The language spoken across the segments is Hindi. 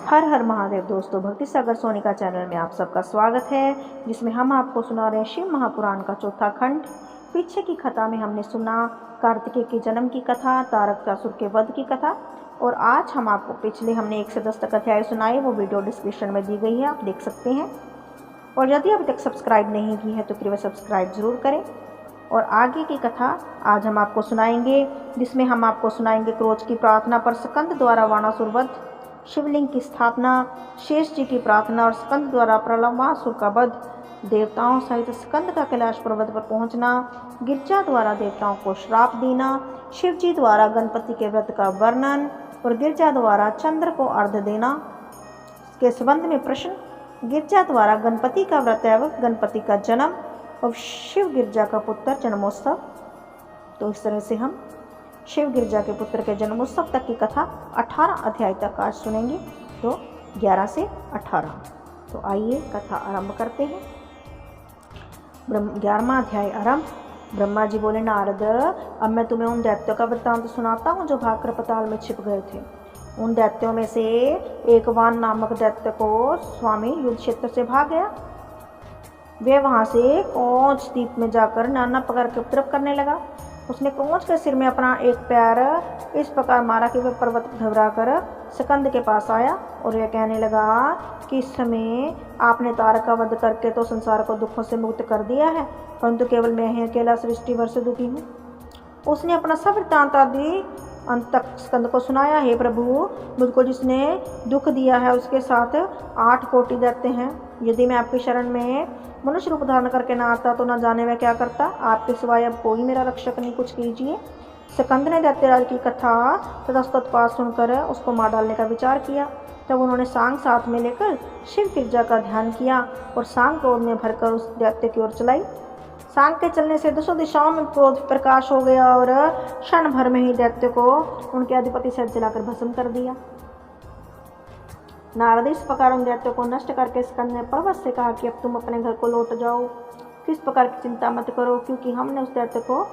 हर हर महादेव दोस्तों, भक्ति सागर सोनिका चैनल में आप सबका स्वागत है, जिसमें हम आपको सुना रहे हैं शिव महापुराण का चौथा खंड। पीछे की कथा में हमने सुना कार्तिकेय के जन्म की कथा, तारकासुर के वध की कथा, और आज हम आपको पिछले हमने 1 से 10 तक अध्याय सुनाए। वो वीडियो डिस्क्रिप्शन में दी गई है, आप देख सकते हैं। और यदि अभी तक सब्सक्राइब नहीं की है तो कृपया सब्सक्राइब जरूर करें। और आगे की कथा आज हम आपको सुनाएंगे, जिसमें हम आपको सुनाएंगे क्रोध की प्रार्थना पर स्कंद द्वारा वाणासुर वध, शिवलिंग की स्थापना, शेष जी की प्रार्थना और स्कंद द्वारा प्रलंबासुर का वध, देवताओं सहित स्कंद का कैलाश पर्वत पर पहुंचना, गिरजा द्वारा देवताओं को श्राप देना, शिव जी द्वारा गणपति के व्रत का वर्णन और गिरजा द्वारा चंद्र को अर्घ्य देना के संबंध में प्रश्न, गिरजा द्वारा गणपति का व्रत एवं गणपति का जन्म और शिव गिरजा का पुत्र जन्मोत्सव। तो इस तरह से हम शिव गिरजा के पुत्र के जन्मोत्सव तक की कथा 18 अध्याय तक आज सुनेंगे, तो 11 से 18। तो आइए कथा आरंभ करते हैं। 11वां अध्याय आरंभ। ब्रह्मा जी बोले, नारद, अब मैं तुम्हें उन दैत्यों का वृत्तांत सुनाता हूँ जो भागकर पताल में छिप गए थे। उन दैत्यों में से एक वान नामक दैत्य को स्वामी युद्ध क्षेत्र से भाग गया। वे वहाँ से कोंच द्वीप में जाकर नाना प्रकार के उपद्रव करने लगा। उसने कोंच के सिर में अपना एक पैर इस प्रकार मारा कि वह पर्वत घबरा कर स्कंद के पास आया और यह कहने लगा कि इस समय आपने तारक का वध करके तो संसार को दुखों से मुक्त कर दिया है, परंतु केवल मैं ही अकेला सृष्टि भर से दुखी हूँ। उसने अपना सब वृत्तांत आदि अंत तक स्कंद को सुनाया। हे प्रभु, मुझको जिसने दुख दिया है उसके साथ 8 कोटि दैत्य हैं। यदि मैं आपकी शरण में मनुष्य रूप धारण करके ना आता तो न जाने मैं क्या करता। आपके सिवाय अब कोई मेरा रक्षक नहीं, कुछ कीजिए। स्कंद ने दैत्यराज की कथा तथा तत्पात सुनकर उसको मार डालने का विचार किया। तब उन्होंने सांग साथ में लेकर शिव गिरजा का ध्यान किया और सांग क्रोध में भरकर उस दैत्य की ओर चलाई। सांग के चलने से 200 दिशाओं में क्रोध प्रकाश हो गया और क्षण भर में ही दैत्य को उनके अधिपति से जलाकर भस्म कर दिया। नारद, इस प्रकार उन दैत्यों को नष्ट करके स्कंद ने पर्वत से कहा कि अब तुम अपने घर को लौट जाओ। किस प्रकार की चिंता मत करो, क्योंकि हमने उस दैत्य को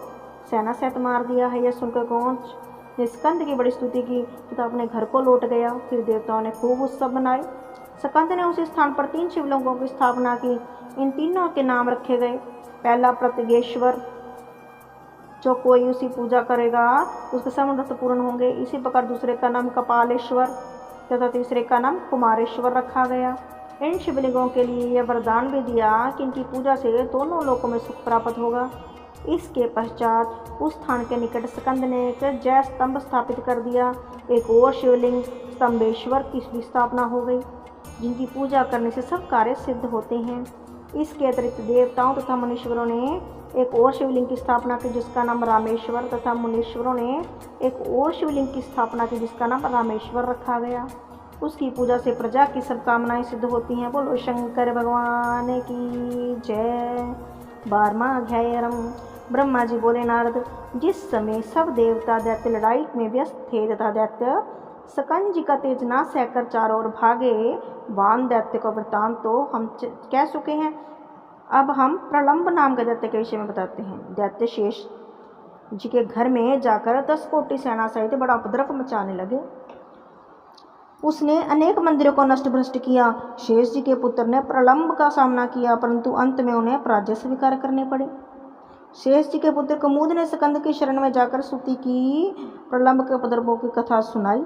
सेना सहित मार दिया है। यह सुनकर कोंच ने स्कंद की बड़ी स्तुति की तथा अपने घर को लौट गया। फिर देवताओं ने खूब उत्सव मनाए। स्कंद ने उस स्थान पर 3 शिवलिंगों की स्थापना की। इन तीनों के नाम रखे गए। पहला प्रतिगेश्वर, जो कोई उसी पूजा करेगा उसके सब व्रत पूर्ण होंगे। इसी प्रकार दूसरे का नाम कपालेश्वर तथा तीसरे का नाम कुमारेश्वर रखा गया। इन शिवलिंगों के लिए यह वरदान भी दिया कि इनकी पूजा से दोनों लोकों में सुख प्राप्त होगा। इसके पश्चात उस स्थान के निकट स्कंद ने एक जय स्तंभ स्थापित कर दिया। एक और शिवलिंग स्तंभेश्वर की भी स्थापना हो गई, जिनकी पूजा करने से सब कार्य सिद्ध होते हैं। इसके अतिरिक्त देवताओं तथा मुनीश्वरों ने एक और शिवलिंग की स्थापना की, जिसका नाम रामेश्वर, तथा मुनीश्वरों ने एक और शिवलिंग की स्थापना की, जिसका नाम रामेश्वर रखा गया। उसकी पूजा से प्रजा की सब कामनाएं सिद्ध होती हैं। बोलो शंकर भगवान की जय। 12वां अध्याय आरंभ। ब्रह्मा जी बोले, नारद, जिस समय सब देवता दैत्य लड़ाई में व्यस्त थे तथा दैत्य स्कंद जी का तेज ना सहकर चारों ओर भागे, वान दैत्य का वृत्तांत तो हम कह चुके हैं। अब हम प्रलंब नाम के दैत्य के विषय में बताते हैं। दैत्य शेष जी के घर में जाकर 10 कोटि सेना सहित बड़ा उपद्रव मचाने लगे। उसने अनेक मंदिरों को नष्ट भ्रष्ट किया। शेष जी के पुत्र ने प्रलंब का सामना किया, परंतु अंत में उन्हें पराजय स्वीकार करने पड़े। शेष जी के पुत्र कुमुद ने स्कंद की शरण में जाकर स्तुति की, प्रलंब के उपद्रवों की कथा सुनाई।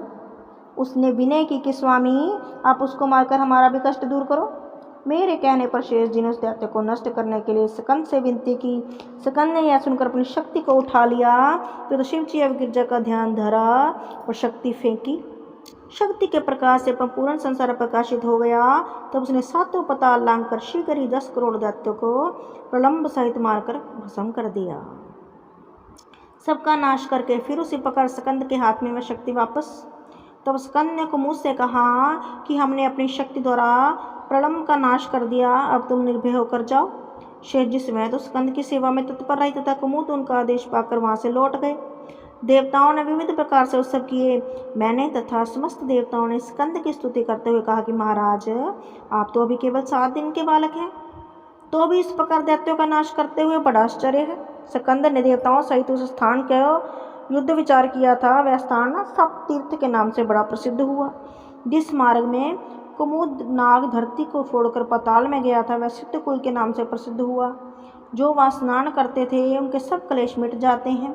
उसने विनय की कि स्वामी, आप उसको मारकर हमारा भी कष्ट दूर करो। मेरे कहने पर शेष जी ने उस दैत्य को नष्ट करने के लिए स्कंद से विनती की। स्कंद ने यह सुनकर अपनी शक्ति को उठा लिया, तो शिव जी अब गिरजा का ध्यान धरा और शक्ति फेंकी। शक्ति के प्रकाश से पूर्ण संसार प्रकाशित हो गया। तब उसने 7 पताल लांघकर शीघ्र ही 10 करोड़ दैत्यों को प्रलंब सहित मारकर भस्म कर दिया। सबका नाश करके फिर उसी प्रकार स्कंद के हाथ में वह शक्ति वापस। तब स्कंद ने कुमुद से कहा कि हमने अपनी शक्ति द्वारा प्रलंब का नाश कर दिया, अब तुम निर्भय होकर जाओ। शेष जी समय तो स्कंद की सेवा में तत्पर रही तथा कुमुद उनका आदेश पाकर वहां से लौट गए। देवताओं ने विविध प्रकार से उत्सव किए। मैंने तथा समस्त देवताओं ने स्कंद की स्तुति करते हुए कहा कि महाराज, आप तो अभी केवल 7 दिन के बालक हैं, तो भी इस प्रकार दैत्यों का नाश करते हुए बड़ा आश्चर्य है। स्कंद ने देवताओं सहित उस स्थान का युद्ध विचार किया था। वह स्थान सब तीर्थ के नाम से बड़ा प्रसिद्ध हुआ। जिस मार्ग में कुमुद नाग धरती को फोड़कर पाताल में गया था वह सिद्धकुल के नाम से प्रसिद्ध हुआ। जो वहाँ स्नान करते थे उनके सब क्लेश मिट जाते हैं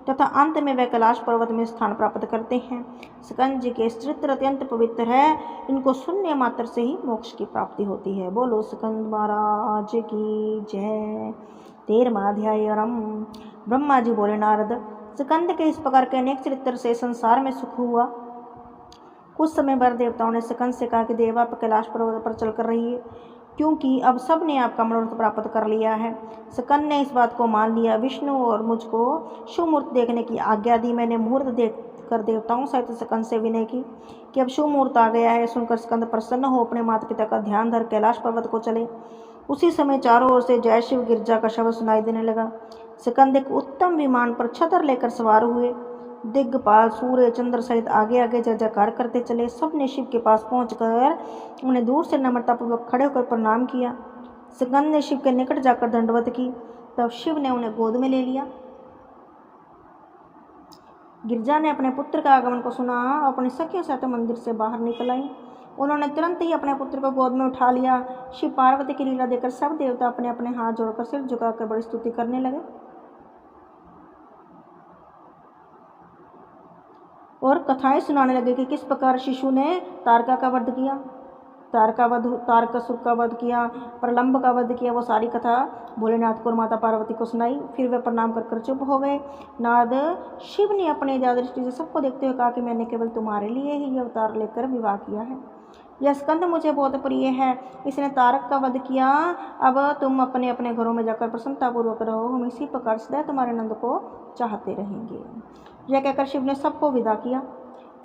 तथा अंत में वे कैलाश पर्वत में स्थान प्राप्त करते हैं। स्कंद जी के चरित्र अत्यंत पवित्र है, इनको सुनने मात्र से ही मोक्ष की प्राप्ति होती है। बोलो स्कंद महाराज की जय। 13वां अध्याय। आरंभ। ब्रह्मा जी बोले, नारद, स्कंद के इस प्रकार के अनेक चरित्र से संसार में सुख हुआ। कुछ समय बाद देवताओं ने स्कंद से कहा कि देव आप कैलाश पर्वत पर चलकर रहिए, क्योंकि अब सब ने आपका मनोरथ प्राप्त कर लिया है। स्कंद ने इस बात को मान लिया। विष्णु और मुझको शुभ मुहूर्त देखने की आज्ञा दी। मैंने मुहूर्त देखकर देवताओं सहित स्कंद से विनय की कि अब शुभ मुहूर्त आ गया है। सुनकर स्कंद प्रसन्न हो अपने माता पिता का ध्यान धर कैलाश पर्वत को चले। उसी समय चारों ओर से जय शिव गिरजा का शब्द सुनाई देने लगा। स्कंद एक उत्तम विमान पर छतर लेकर सवार हुए। दिग्गपाल सूर्य चंद्र सहित आगे आगे जय जयकार करते चले। सबने शिव के पास पहुंचकर उन्हें दूर से नम्रतापूर्वक खड़े होकर प्रणाम किया। स्कंद ने शिव के निकट जाकर दंडवत की। तब शिव ने उन्हें गोद में ले लिया। गिरजा ने अपने पुत्र का आगमन को सुना, अपनी सखियों सहित मंदिर से बाहर निकल आई। उन्होंने तुरंत ही अपने पुत्र को गोद में उठा लिया। शिव पार्वती की लीला देखकर सब देवता अपने अपने हाथ जोड़कर सिर झुकाकर बड़ी स्तुति करने लगे और कथाएं सुनाने लगे कि किस प्रकार शिशु ने तारका का वध किया, तारकासुर का वध किया, प्रलंब का वध किया। वो सारी कथा भोलेनाथ को और माता पार्वती को सुनाई। फिर वे प्रणाम कर चुप हो गए। नारद, शिव ने अपने दया दृष्टि से सबको देखते हुए कहा कि मैंने केवल तुम्हारे लिए ही यह अवतार लेकर विवाह किया है। यह स्कंद मुझे बहुत प्रिय है, इसने तारक का वध किया। अब तुम अपने अपने घरों में जाकर प्रसन्नतापूर्वक रहो। हम इसी प्रकार सदैव तुम्हारे नंद को चाहते रहेंगे। यह कहकर शिव ने सबको विदा किया।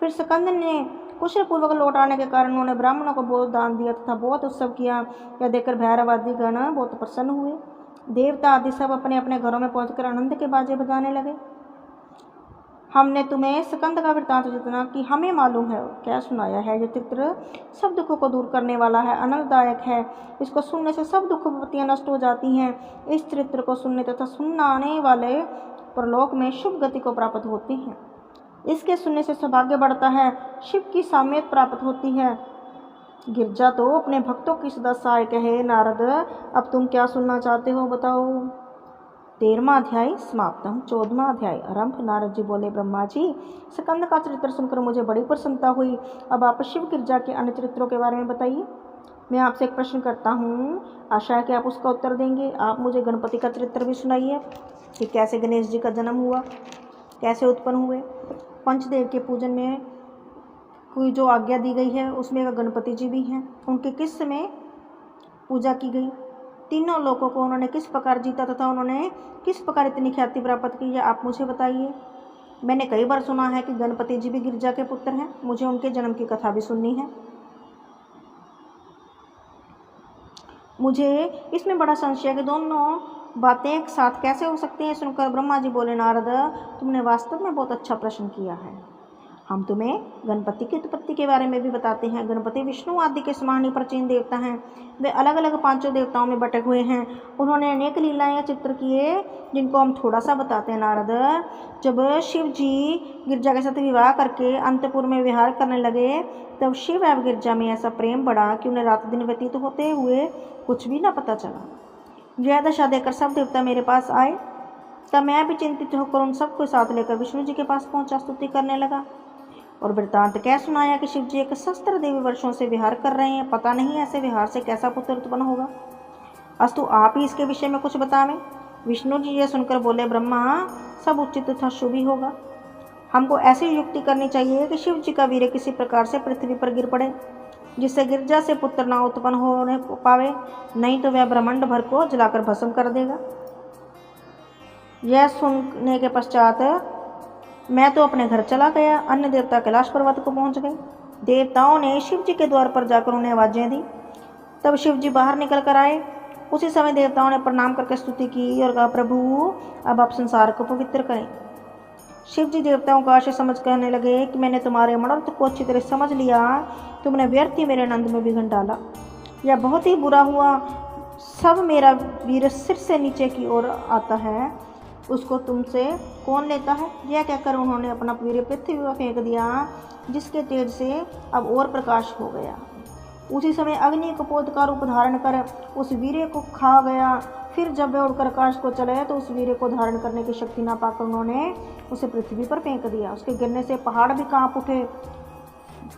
फिर स्कंद ने कुशल पूर्वक लौट आने के कारण उन्होंने ब्राह्मणों को बहुत दान दिया तथा बहुत उत्सव किया। यह देखकर भैरव आदि गण बहुत प्रसन्न हुए। देवता आदि सब अपने अपने घरों में पहुंचकर आनंद के बाजे बजाने लगे। हमने तुम्हें स्कंद का वृत्तांत जितना कि हमें मालूम है क्या सुनाया है। यह चित्र सब दुखों को दूर करने वाला है, आनंददायक है। इसको सुनने से सब दुख विपत्तियां नष्ट हो जाती हैं। इस चरित्र को सुनने तथा सुनाने वाले परलोक में शुभ गति को प्राप्त होती हैं। इसके सुनने से सौभाग्य बढ़ता है, शिव की साम्यत प्राप्त होती है। गिरजा तो अपने भक्तों की सदा सहायक है। नारद, अब तुम क्या सुनना चाहते हो बताओ। 13वां अध्याय समाप्तम। 14वां अध्याय आरंभ। नारद जी बोले, ब्रह्मा जी, स्कंद का चरित्र सुनकर मुझे बड़ी प्रसन्नता हुई। अब आप शिव गिरजा के अन्य चरित्रों के बारे में बताइए। मैं आपसे एक प्रश्न करता हूँ, आशा है कि आप उसका उत्तर देंगे। आप मुझे गणपति का चरित्र भी सुनाइए कि कैसे गणेश जी का जन्म हुआ, कैसे उत्पन्न हुए। पंचदेव के पूजन में कोई जो आज्ञा दी गई है उसमें गणपति जी भी हैं। उनके किस समय पूजा की गई, तीनों लोगों को उन्होंने किस प्रकार जीता तथा उन्होंने किस प्रकार इतनी ख्याति प्राप्त की है, आप मुझे बताइए। मैंने कई बार सुना है कि गणपति जी भी गिरजा के पुत्र हैं। मुझे उनके जन्म की कथा भी सुननी है। मुझे इसमें बड़ा संशय है कि दोनों बातें एक साथ कैसे हो सकती हैं। सुनकर ब्रह्मा जी बोले, नारद, तुमने वास्तव में बहुत अच्छा प्रश्न किया है। हम तुम्हें गणपति की उत्पत्ति के बारे में भी बताते हैं। गणपति विष्णु आदि के समान ही प्राचीन देवता हैं। वे अलग अलग पांचों देवताओं में बटे हुए हैं। उन्होंने अनेक लीलाएं या चित्र किए जिनको हम थोड़ा सा बताते हैं। नारद, जब शिव जी गिरजा के साथ विवाह करके अंतपुर में विहार करने लगे तब शिव एवं गिरजा में ऐसा प्रेम बढ़ा कि उन्हें रात दिन व्यतीत होते हुए कुछ भी न पता चला। यह दशा देखकर सब देवता मेरे पास आए। तब मैं भी चिंतित होकर उन सबको साथ लेकर विष्णु जी के पास पहुंचा, स्तुति करने लगा और वृत्तांत कह सुनाया कि शिव जी एक सहस्त्र देवी वर्षों से विहार कर रहे हैं। पता नहीं ऐसे विहार से कैसा पुत्र उत्पन्न होगा। अस्तु आप ही इसके विषय में कुछ बतावें। विष्णु जी यह सुनकर बोले, ब्रह्मा, सब उचित तथा शुभ ही होगा। हमको ऐसी युक्ति करनी चाहिए कि शिव जी का वीर्य किसी प्रकार से पृथ्वी पर गिर पड़े, जिससे गिरजा से पुत्र ना उत्पन्न होने पावे, नहीं तो वह ब्रह्मांड भर को जलाकर भस्म कर देगा। यह सुनने के पश्चात मैं तो अपने घर चला गया। अन्य देवता कैलाश पर्वत को पहुंच गए। देवताओं ने शिव जी के द्वार पर जाकर उन्हें आवाजें दी। तब शिव जी बाहर निकल कर आए। उसी समय देवताओं ने प्रणाम करके स्तुति की और कहा, प्रभु, अब आप संसार को पवित्र करें। शिव जी देवताओं का आशय समझ कहने लगे कि मैंने तुम्हारे मनोरथ को अच्छी तरह समझ लिया। तुमने व्यर्थ ही मेरे नंद में विघ्न डाला। यह बहुत ही बुरा हुआ। सब मेरा वीर सिर से नीचे की ओर आता है। उसको तुमसे कौन लेता है। यह कहकर उन्होंने अपना वीर्य पृथ्वी पर फेंक दिया, जिसके तेज से अब और प्रकाश हो गया। उसी समय अग्नि कपोत का रूप धारण कर उस वीर्य को खा गया। फिर जब वे उड़कर आकाश को चले तो उस वीर्य को धारण करने की शक्ति ना पाकर उन्होंने उसे पृथ्वी पर फेंक दिया। उसके गिरने से पहाड़ भी कांप उठे।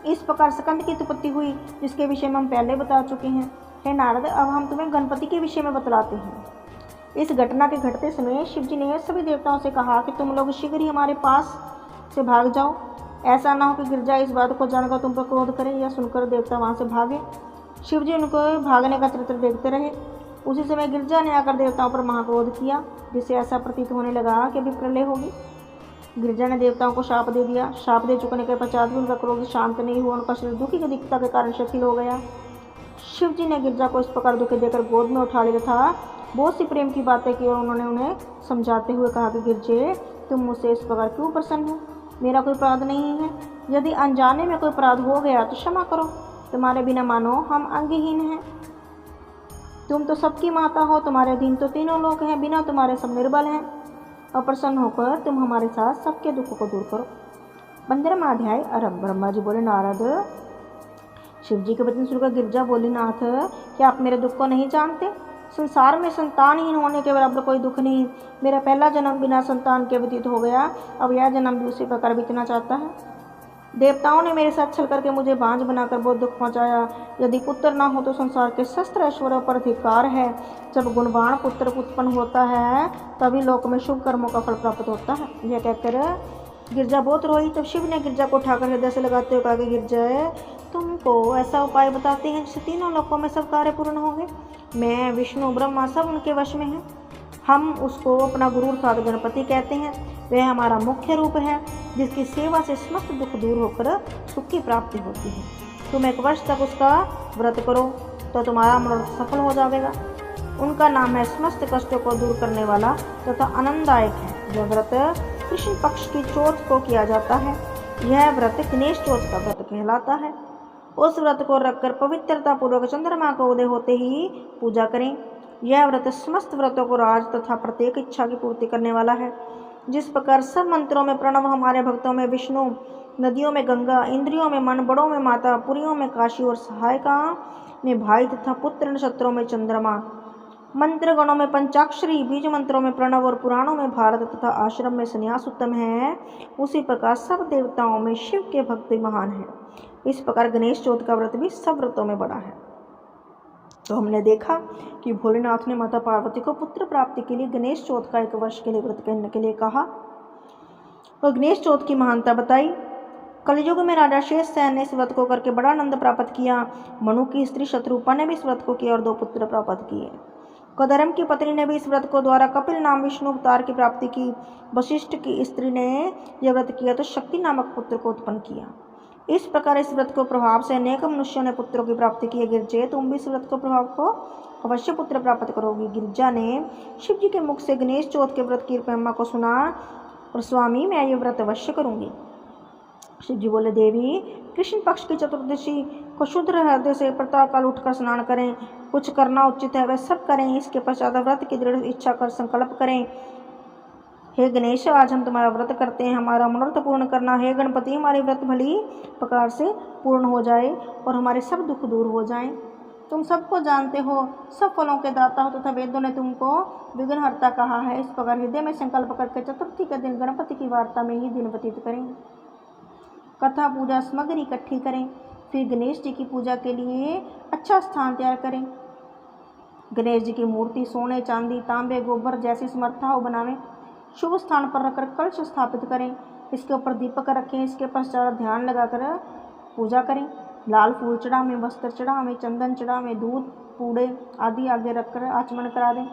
इस प्रकार स्कंद की उत्पत्ति हुई, जिसके विषय में हम पहले बता चुके हैं। हे नारद, अब हम तुम्हें गणपति के विषय में बतलाते हैं। इस घटना के घटते समय शिव जी ने सभी देवताओं से कहा कि तुम लोग शीघ्र ही हमारे पास से भाग जाओ। ऐसा ना हो कि गिरजा इस बात को जानकर तुम पर क्रोध करे या सुनकर देवता वहाँ से भागे। शिव जी उनको भागने का चित्र देखते रहे। उसी समय गिरजा ने आकर देवताओं पर महाक्रोध किया, जिससे ऐसा प्रतीत होने लगा कि अभी प्रलय होगी। गिरजा ने देवताओं को शाप दे दिया। शाप दे चुकने के पश्चात भी उनका क्रोध शांत नहीं हुआ। उनका शरीर दुखी की अधिकता के कारण शिथिल हो गया। शिव जी ने गिरजा को इस प्रकार दुखी देकर गोद में उठा लिया था। बहुत सी प्रेम की बातें की और उन्होंने उन्हें समझाते हुए कहा कि गिरजे, तुम मुझसे इस प्रकार क्यों प्रसन्न हो? मेरा कोई अपराध नहीं है। यदि अनजाने में कोई अपराध हो गया तो क्षमा करो। तुम्हारे बिना मानो हम अंगहीन हैं। तुम तो सबकी माता हो, तुम्हारे अधीन तो तीनों लोग हैं। बिना तुम्हारे सब निर्बल हैं। अप्रसन्न होकर तुम हमारे साथ सबके दुख को दूर करो। 15वां अध्याय आरंभ। ब्रह्मा जी बोले, नारद, शिव जी के वचन सुनकर गिरजा बोली, नाथ, क्या आप मेरे दुख को नहीं जानते? संसार में संतानहीन होने के बराबर कोई दुख नहीं। मेरा पहला जन्म बिना संतान के व्यतीत हो गया। अब यह जन्म भी उसी प्रकार बीतना चाहता है। देवताओं ने मेरे साथ छल करके मुझे बांझ बनाकर बहुत दुख पहुंचाया। यदि पुत्र ना हो तो संसार के शस्त्र ऐश्वर्य पर अधिकार है। जब गुणवान पुत्र उत्पन्न होता है तभी लोक में शुभ कर्मों का फल प्राप्त होता है। यह कहकर गिरजा बहुत रोई। तब शिव ने गिरजा को उठाकर हृदय से लगाते हुए कहा कि गिरजा, तुमको ऐसा उपाय बताते हैं जिससे तीनों लोकों में सब कार्य पूर्ण होंगे। मैं, विष्णु, ब्रह्मा सब उनके वश में हैं। हम उसको अपना गुरु अर्थात गणपति कहते हैं। वह हमारा मुख्य रूप है, जिसकी सेवा से समस्त दुख दूर होकर सुख की प्राप्ति होती है। तुम 1 वर्ष तक उसका व्रत करो तो तुम्हारा मनोरथ सफल हो जाएगा। उनका नाम है समस्त कष्टों को दूर करने वाला तथा आनंददायक है। यह व्रत कृष्ण पक्ष की चौथ को किया जाता है। यह व्रत गणेश चौथ का व्रत कहलाता है। उस व्रत को रखकर पवित्रता पूर्वक चंद्रमा को उदय होते ही पूजा करें। यह व्रत समस्त व्रतों को राज तथा प्रत्येक इच्छा की पूर्ति करने वाला है। जिस प्रकार सब मंत्रों में प्रणव, हमारे भक्तों में विष्णु, नदियों में गंगा, इंद्रियों में मन, बड़ों में माता, पुरियों में काशी और सहायका में भाई तथा पुत्र, नक्षत्रों में चंद्रमा, मंत्र गणों में पंचाक्षरी, बीज मंत्रों में प्रणव और पुराणों में भारत तथा आश्रम में संन्यास उत्तम है, उसी प्रकार सब देवताओं में शिव के भक्ति महान है। इस प्रकार गणेश चौथ का व्रत भी सब व्रतों में बड़ा है। तो हमने देखा कि भोलेनाथ ने माता पार्वती को पुत्र प्राप्ति के लिए गणेश चौथ का 1 वर्ष के लिए व्रत करने के लिए कहा और गणेश चौथ की महानता बताई। कलयुग में राजा शेषसेन ने इस व्रत को करके बड़ा आनंद प्राप्त किया। मनु की स्त्री शत्रुपा ने भी इस व्रत को किया और 2 पुत्र प्राप्त किए। कदरम की पत्नी ने भी इस व्रत को द्वारा कपिल नाम विष्णु अवतार की प्राप्ति की। वशिष्ठ की स्त्री ने यह व्रत किया तो शक्ति नामक पुत्र को उत्पन्न किया। इस प्रकार इस व्रत को प्रभाव से अनेक मनुष्यों ने पुत्रों की प्राप्ति की है। गिरजे, तुम भी इस व्रत को प्रभाव को अवश्य पुत्र प्राप्त करोगी। गिरजा ने शिव जी के मुख से गणेश चौथ के व्रत की महिमा को सुना और स्वामी, मैं ये व्रत अवश्य करूंगी। शिव जी बोले, देवी, कृष्ण पक्ष की चतुर्दशी को शुद्ध हृदय से प्रातःकाल उठकर स्नान करें। कुछ करना उचित है वह सब करें। इसके पश्चात व्रत की दृढ़ इच्छा कर संकल्प करें। हे गणेश, आज हम तुम्हारा व्रत करते हैं, हमारा मनोरथ पूर्ण करना। हे गणपति, हमारे व्रत भली प्रकार से पूर्ण हो जाए और हमारे सब दुख दूर हो जाएं। तुम सबको जानते हो, सब फलों के दाता हो तथा वेदों ने तुमको विघ्नहर्ता कहा है। इस प्रकार हृदय में संकल्प करके चतुर्थी के दिन गणपति की वार्ता में ही दिन व्यतीत करें। कथा पूजा सामग्री इकट्ठी करें। फिर गणेश जी की पूजा के लिए अच्छा स्थान तैयार करें। गणेश जी की मूर्ति सोने, चांदी, तांबे, गोबर जैसी समर्था हो बनावें। शुभ स्थान पर रखकर कलश स्थापित करें। इसके ऊपर दीपक रखें। इसके पश्चात ध्यान लगाकर पूजा करें। लाल फूल चढ़ावें, वस्त्र चढ़ावें, चंदन चढ़ावें, दूध, पूड़े आदि आगे रखकर आचमन करा दें।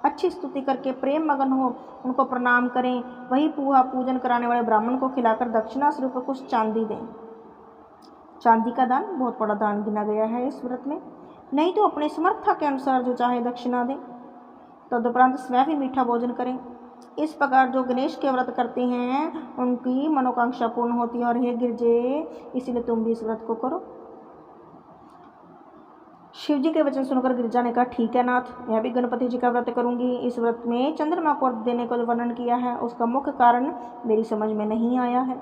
अच्छी स्तुति करके प्रेम मगन हो उनको प्रणाम करें। वही पूहा पूजन कराने वाले ब्राह्मण को खिलाकर दक्षिणा स्वरूप कुछ चांदी दें। चांदी का दान बहुत बड़ा दान गिना गया है इस व्रत में। नहीं तो अपने समर्था के अनुसार जो चाहे दक्षिणा दें। तदुपरांत स्वयं भी मीठा भोजन करें। इस प्रकार जो गणेश के व्रत करते हैं उनकी मनोकांक्षा पूर्ण होती है। और हे गिरजे, इसलिए तुम भी इस व्रत को करो। शिव जी के वचन सुनकर गिरिजा ने कहा, ठीक है नाथ, मैं भी गणपति जी का व्रत करूंगी। इस व्रत में चंद्रमा को अर्घ देने का जो वर्णन किया है उसका मुख्य कारण मेरी समझ में नहीं आया है,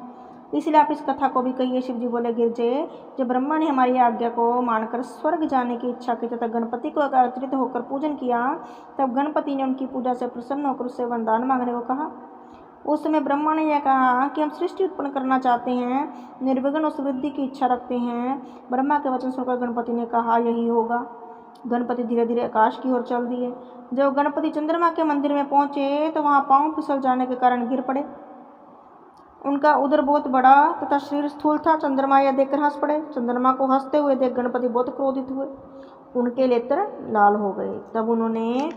इसलिए आप इस कथा को भी कहिए। शिव जी बोले, गिरजे, जब ब्रह्मा ने हमारी आज्ञा को मानकर स्वर्ग जाने की इच्छा की तथा गणपति को एकत्रित होकर पूजन किया, तब गणपति ने उनकी पूजा से प्रसन्न होकर उससे वरदान मांगने को कहा। उस समय ब्रह्मा ने यह कहा कि हम सृष्टि उत्पन्न करना चाहते हैं, निर्विघ्न उस वृद्धि की इच्छा रखते हैं। ब्रह्मा के वचन सुनकर गणपति ने कहा, यही होगा। गणपति धीरे धीरे आकाश की ओर चल दिए। जब गणपति चंद्रमा के मंदिर में पहुंचे तो वहां पांव फिसल जाने के कारण गिर पड़े। उनका उदर बहुत बड़ा तथा शरीर स्थूल था। चंद्रमा यह देखकर हंस पड़े। चंद्रमा को हंसते हुए देख गणपति बहुत क्रोधित हुए, उनके नेत्र लाल हो गए। तब उन्होंने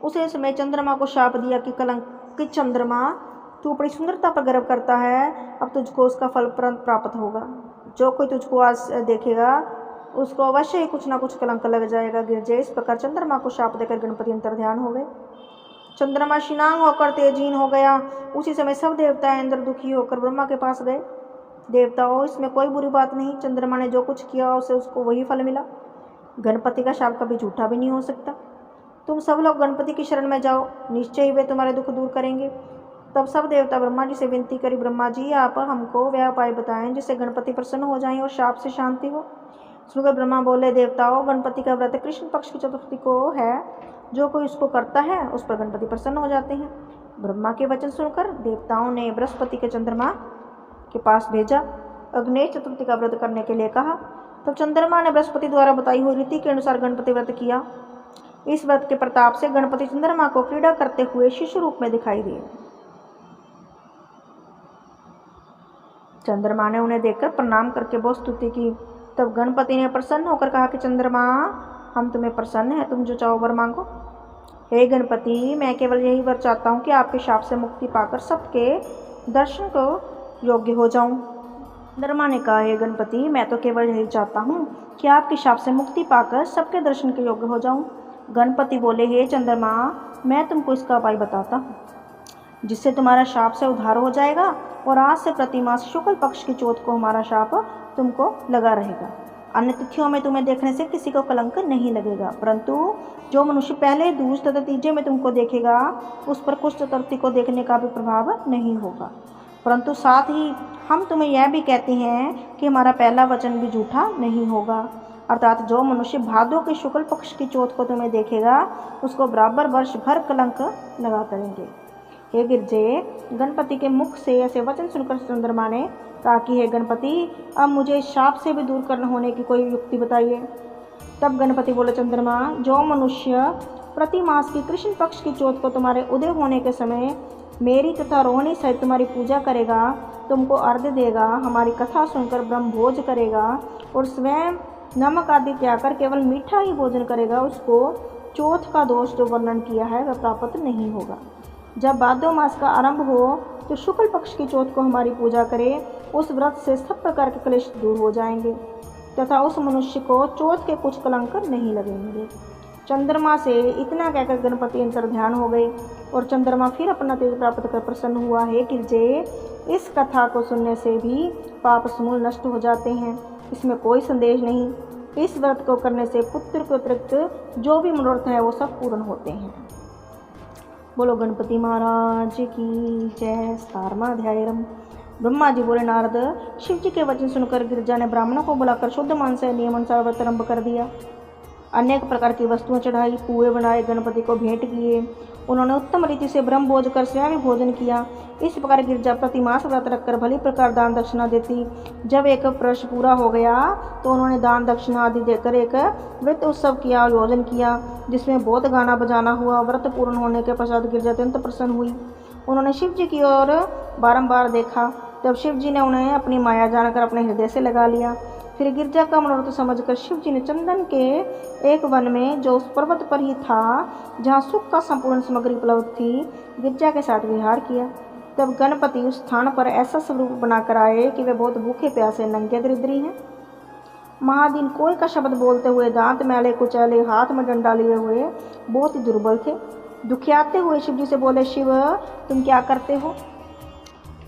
उसी समय चंद्रमा को शाप दिया कि कलंकित चंद्रमा, तू अपनी सुंदरता पर गर्व करता है, अब तुझको उसका फल प्राप्त होगा। जो कोई तुझको आज देखेगा उसको अवश्य ही कुछ ना कुछ कलंक लग जाएगा। गिरजे, इस प्रकार चंद्रमा को शाप देकर गणपति अंतर्ध्यान हो गए। चंद्रमा शिनांग होकर तेजहीन हो गया। उसी समय सब देवता इंद्र दुखी होकर ब्रह्मा के पास गए। देवताओं, इसमें कोई बुरी बात नहीं, चंद्रमा ने जो कुछ किया उसे उसको वही फल मिला। गणपति का शाप कभी झूठा भी नहीं हो सकता। तुम सब लोग गणपति की शरण में जाओ, निश्चय ही वे तुम्हारे दुख दूर करेंगे। तब सब देवता ब्रह्मा जी से विनती करी, ब्रह्मा जी, आप हमको वह उपाय बताएं जिससे गणपति प्रसन्न हो जाएं और शाप से शांति हो। सुनकर ब्रह्मा बोले, देवताओं, गणपति का व्रत कृष्ण पक्ष की चतुर्थी को है। जो कोई उसको करता है उस पर गणपति प्रसन्न हो जाते हैं। ब्रह्मा के वचन सुनकर देवताओं ने बृहस्पति के चंद्रमा के पास भेजा, अग्नेय चतुर्थी का व्रत करने के लिए कहा। तब चंद्रमा ने बृहस्पति द्वारा बताई हुई रीति के अनुसार गणपति व्रत किया। इस व्रत के प्रताप से गणपति चंद्रमा को क्रीड़ा करते हुए शिशु रूप में दिखाई दिए। चंद्रमा ने उन्हें देखकर प्रणाम करके बहुत स्तुति की। तब गणपति ने प्रसन्न होकर कहा कि चंद्रमा, हम तुम्हें प्रसन्न हैं, तुम जो चाहो वर मांगो। हे गणपति, मैं केवल यही वर चाहता हूँ कि आपके शाप से मुक्ति पाकर सबके दर्शन को योग्य हो जाऊँ। चंद्रमा ने कहा, हे गणपति, मैं तो केवल यही चाहता हूँ कि आपके शाप से मुक्ति पाकर सबके दर्शन के योग्य हो जाऊँ। गणपति बोले, हे चंद्रमा, मैं तुमको इसका उपाय बताता हूँ जिससे तुम्हारा शाप से उद्धार हो जाएगा और आज से प्रतिमास शुक्ल पक्ष की चौथ को हमारा शाप तुमको लगा रहेगा। अन्य तिथियों में तुम्हें देखने से किसी को कलंक नहीं लगेगा, परंतु जो मनुष्य पहले दूज तथा तीजे में तुमको देखेगा उस पर कुछ चतुर्थी को देखने का भी प्रभाव नहीं होगा। परंतु साथ ही हम तुम्हें यह भी कहते हैं कि हमारा पहला वचन भी झूठा नहीं होगा, अर्थात जो मनुष्य भादों के शुक्ल पक्ष की चौथ को तुम्हें देखेगा उसको बराबर वर्ष भर कलंक लगा करेंगे। हे गिरजे, गणपति के मुख से ऐसे वचन सुनकर चंद्रमा ने कहा कि हे गणपति, अब मुझे शाप से भी दूर करना होने की कोई युक्ति बताइए। तब गणपति बोले, चंद्रमा, जो मनुष्य प्रति मास की कृष्ण पक्ष की चौथ को तुम्हारे उदय होने के समय मेरी तथा रोहिणी सहित तुम्हारी पूजा करेगा, तुमको अर्घ्य देगा, हमारी कथा सुनकर ब्रह्म भोज करेगा और स्वयं नमक आदि त्याग कर केवल मीठा ही भोजन करेगा, उसको चौथ का दोष जो वर्णन किया है वह प्राप्त नहीं होगा। जब भादो मास का आरंभ हो तो शुक्ल पक्ष की चौथ को हमारी पूजा करे, उस व्रत से सब प्रकार के क्लेश दूर हो जाएंगे तथा उस मनुष्य को चौथ के कुछ कलंक नहीं लगेंगे। चंद्रमा से इतना कहकर गणपति अंतर्ध्यान हो गए और चंद्रमा फिर अपना तेज प्राप्त कर प्रसन्न हुआ। है गिरजे, इस कथा को सुनने से भी पाप समूल नष्ट हो जाते हैं, इसमें कोई संदेह नहीं। इस व्रत को करने से पुत्र के अतिरिक्त जो भी मनोरथ है वो सब पूर्ण होते हैं। बोलो गणपति महाराज की जय। 17वां अध्याय। ब्रह्मा जी बोले, नारद, शिव जी के वचन सुनकर गिरिजा ने ब्राह्मणों को बुलाकर शुद्ध मन से नियम अनुसार व्रत आरंभ कर दिया। अनेक प्रकार की वस्तुएं चढ़ाई, पुए बनाए, गणपति को भेंट किए। उन्होंने उत्तम रीति से ब्रह्म भोज कर स्वयं भी भोजन किया। इस प्रकार गिरिजा प्रतिमास व्रत रखकर भली प्रकार दान दक्षिणा देती। जब एक वर्ष पूरा हो गया तो उन्होंने दान दक्षिणा आदि देकर एक व्रत उत्सव की आयोजन किया जिसमें बहुत गाना बजाना हुआ। व्रत पूर्ण होने के पश्चात गिरिजा अत्यंत प्रसन्न हुई। उन्होंने शिव जी की ओर बारंबार देखा। तब शिव जी ने उन्हें अपनी माया जानकर अपने हृदय से लगा लिया। फिर गिरिजा का मनोरथ समझकर शिव जी ने चंदन के एक वन में जो उस पर्वत पर ही था जहाँ सुख का संपूर्ण सामग्री उपलब्ध थी, गिरिजा के साथ विहार किया। तब गणपति उस स्थान पर ऐसा स्वरूप बनाकर आए कि वे बहुत भूखे प्यासे नंगे दरिद्री हैं। महादीन कोई का शब्द बोलते हुए, दांत मैले कुचैले, हाथ में डंडा लिए हुए बहुत ही दुर्बल थे। दुखियाते हुए शिव जी से बोले, शिव तुम क्या करते हो?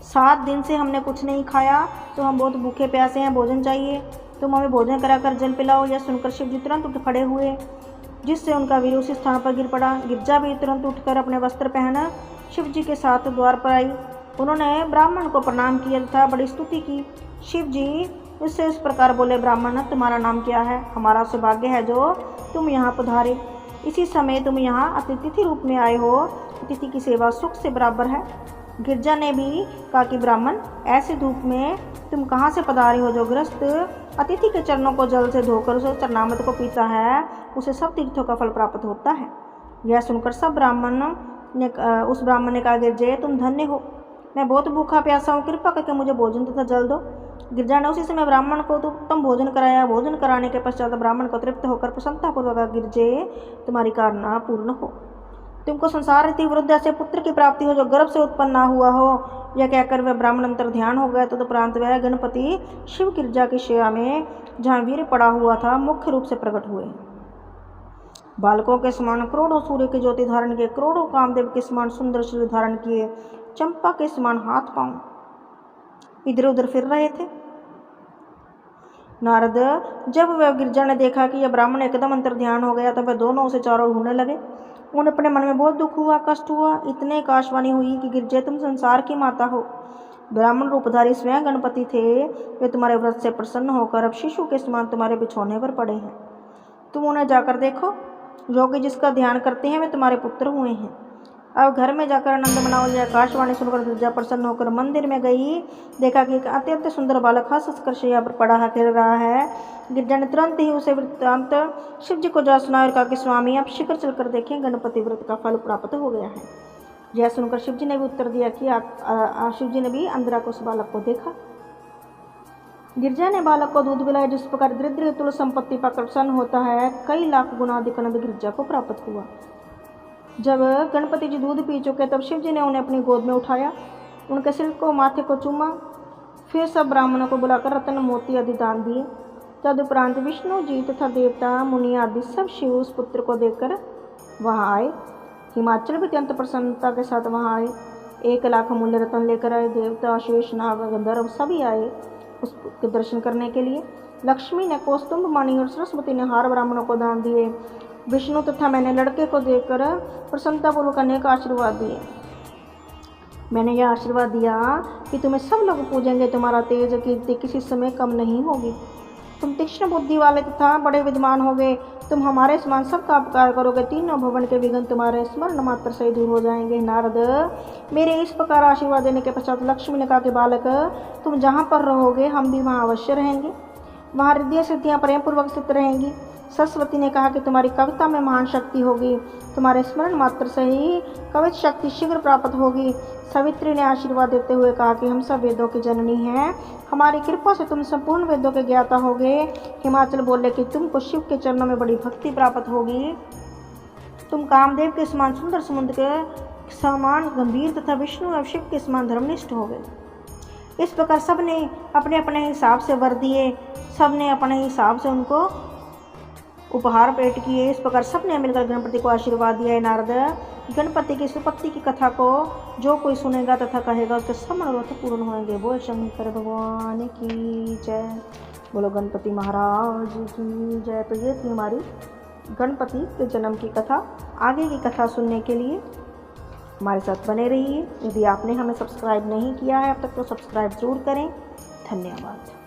7 दिन से हमने कुछ नहीं खाया तो हम बहुत भूखे प्यासे हैं, भोजन चाहिए। तुम हमें भोजन कराकर जल पिलाओ। यह सुनकर शिव जी तुरंत उठ खड़े हुए, जिससे उनका वीर उसी स्थान पर गिर पड़ा। गिरजा भी तुरंत उठकर अपने वस्त्र पहना शिव जी के साथ द्वार पर आई। उन्होंने ब्राह्मण को प्रणाम किया तथा बड़ी स्तुति की। शिव जी उससे इस प्रकार बोले, ब्राह्मण, तुम्हारा नाम क्या है? हमारा सौभाग्य है जो तुम यहाँ पधारे। इसी समय तुम यहाँ अतिथि रूप में आए हो। अतिथि की सेवा सुख से बराबर है। गिरजा ने भी कहा कि ब्राह्मण, ऐसे धूप में तुम कहाँ से पधारे हो? जो गृहस्थ अतिथि के चरणों को जल से धोकर उसे चरणामृत को पीता है, उसे सब तीर्थों का फल प्राप्त होता है। यह सुनकर सब उस ब्राह्मण ने कहा, गिरजे, तुम धन्य हो। मैं बहुत भूखा प्यासा हूँ, कृपा करके मुझे भोजन तथा जल दो। गिरजा ने उसी समय ब्राह्मण को तो उत्तम भोजन कराया। भोजन कराने के पश्चात ब्राह्मण को तृप्त होकर प्रसन्नतापूर्वक, गिरजे, तुम्हारी कामना पूर्ण हो। तुमको संसार रीति विरुद्ध ऐसे पुत्र की प्राप्ति हो जो गर्भ से उत्पन्न ना हुआ हो। यह कहकर वह ब्राह्मण अंतर ध्यान हो गया। तदुपरांत वह गणपति शिव गिरजा की शैया में, जहाँ वीर पड़ा हुआ था, मुख्य रूप से प्रकट हुए। बालकों के समान करोड़ों सूर्य की ज्योति धारण किए, करोड़ों कामदेव के समान सुंदर शरीर धारण किए, चंपा के समान हाथ पांव इधर उधर फिर रहे थे। नारद, जब वह गिरजा ने देखा कि यह ब्राह्मण एकदम अंतर ध्यान हो गया, तब वह दोनों उसे चारों ओर ढूंढने लगे। उन्हें अपने मन में बहुत दुख हुआ, कष्ट हुआ। इतने आकाशवाणी हुई कि गिरजे, तुम संसार की माता हो। ब्राह्मण रूपधारी स्वयं गणपति थे। वे तुम्हारे व्रत से प्रसन्न होकर अब शिशु के समान तुम्हारे बिछौने पर पड़े हैं। तुम उन्हें जाकर देखो। योगी जिसका ध्यान करते हैं वे तुम्हारे पुत्र हुए हैं। अब घर में जाकर आनंद मनाओ। यह आकाशवाणी सुनकर गिरजा प्रसन्न होकर मंदिर में गई। देखा कि एक अत्यंत सुंदर बालक हंस हंसकर शैया पर पड़ा खेल रहा है। गिरजा ने तुरंत ही उसे वृत्तांत शिव जी को जा सुनाया और कहा कि स्वामी, आप शीघ्र चलकर देखें, गणपति व्रत का फल प्राप्त हो गया है। यह सुनकर शिव जी ने भी उत्तर दिया कि शिव जी ने भी अंदर आकर उस बालक को देखा। गिरजा ने बालक को दूध पिलाया। जिस प्रकार दरिद्र तुल संपत्ति पाकर प्रसन्न होता है, कई लाख गुना अधिक आनंद गिरजा को प्राप्त हुआ। जब गणपति जी दूध पी चुके, तब शिव जी ने उन्हें अपनी गोद में उठाया, उनके सिर को, माथे को चूमा। फिर सब ब्राह्मणों को बुलाकर रत्न मोती आदि दान दिए। तदुपरांत विष्णु जी तथा देवता मुनि आदि सब शिव उस पुत्र को देखकर वहाँ आए। हिमाचल भी अत्यंत प्रसन्नता के साथ वहाँ आए। 1 लाख मूल्य रत्न लेकर आए। देवता, शेष नाग, गंधर्व सभी आए उसके दर्शन करने के लिए। लक्ष्मी ने कौस्तुभ मणि और सरस्वती ने हार ब्राह्मणों को दान दिए। विष्णु तथा मैंने लड़के को देखकर प्रसन्नतापूर्वक अनेक आशीर्वाद दिए। मैंने यह आशीर्वाद दिया कि तुम्हें सब लोग पूजेंगे, तुम्हारा तेज कीर्ति किसी समय कम नहीं होगी। तुम तीक्ष्ण बुद्धि वाले तथा बड़े विद्वान होगे। तुम हमारे समान सबका उपकार करोगे। तीनों भवन के विघ्न तुम्हारे स्मरण मात्र से दूर हो जाएंगे। नारद, मेरे इस प्रकार आशीर्वाद देने के पश्चात लक्ष्मी ने कहा कि बालक, तुम जहाँ पर रहोगे हम भी वहाँ अवश्य रहेंगे। वहाँ रिद्धियाँ सिद्धियाँ प्रेम पूर्वक स्थित रहेंगी। सरस्वती ने कहा कि तुम्हारी कविता में महान शक्ति होगी। तुम्हारे स्मरण मात्र से ही कवित शक्ति शीघ्र प्राप्त होगी। सावित्री ने आशीर्वाद देते हुए कहा कि हम सब वेदों की जननी हैं। हमारी कृपा से तुम संपूर्ण वेदों के ज्ञाता होगे। हिमाचल बोले कि तुमको शिव के चरणों में बड़ी भक्ति प्राप्त होगी। तुम कामदेव के समान सुंदर समुद्र के समान गंभीर तथा विष्णु और शिव के समान धर्मनिष्ठ हो गए। इस प्रकार सब ने अपने अपने हिसाब से वर दिए। सब ने अपने हिसाब से उनको उपहार भेंट किए। इस प्रकार सब ने मिलकर गणपति को आशीर्वाद दिया। नारद, गणपति की सुपत्ति की कथा को जो कोई सुनेगा तथा कहेगा, उसके सब मनोरथ पूर्ण होंगे। बोल शंकर भगवान की जय। बोलो गणपति महाराज की जय। तो ये थी हमारी गणपति के जन्म की कथा। आगे की कथा सुनने के लिए हमारे साथ बने रहिए। यदि आपने हमें सब्सक्राइब नहीं किया है अब तक तो सब्सक्राइब जरूर करें। धन्यवाद।